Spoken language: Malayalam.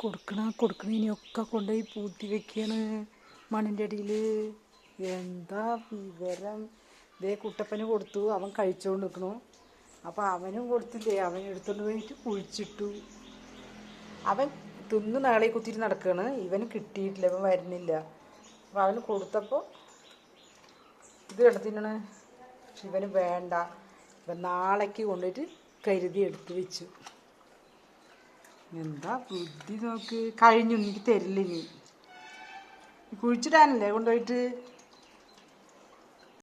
കൊടുക്കണതിനൊക്കെ കൊണ്ടുപോയി പൂത്തി വെക്കാണ് മണ്ണിൻ്റെ അടിയിൽ. എന്താ വിവരം? ഇതേ കുട്ടപ്പന് കൊടുത്തു, അവൻ കഴിച്ചുകൊണ്ട് നിൽക്കണു. അപ്പോൾ അവനും കൊടുത്തില്ലേ, അവൻ എടുത്തുകൊണ്ട് പോയിട്ട് കുഴിച്ചിട്ടു. അവൻ തിന്ന് നാളെ കുത്തിയിട്ട് നടക്കുകയാണ്. ഇവന് കിട്ടിയിട്ടില്ല, ഇവൻ വരുന്നില്ല. അപ്പോൾ അവന് കൊടുത്തപ്പോൾ ഇത് കിടത്തിനാണ്. ഇവന് വേണ്ട, ഇവൻ നാളേക്ക് കൊണ്ടുപോയിട്ട് കരുതി എടുത്ത് വെച്ചു. എന്താ ബുദ്ധി നോക്ക്. കഴിഞ്ഞു, എനിക്ക് തരില്ല. ഇനി കുഴിച്ചിടാനല്ലേ കൊണ്ടുപോയിട്ട്.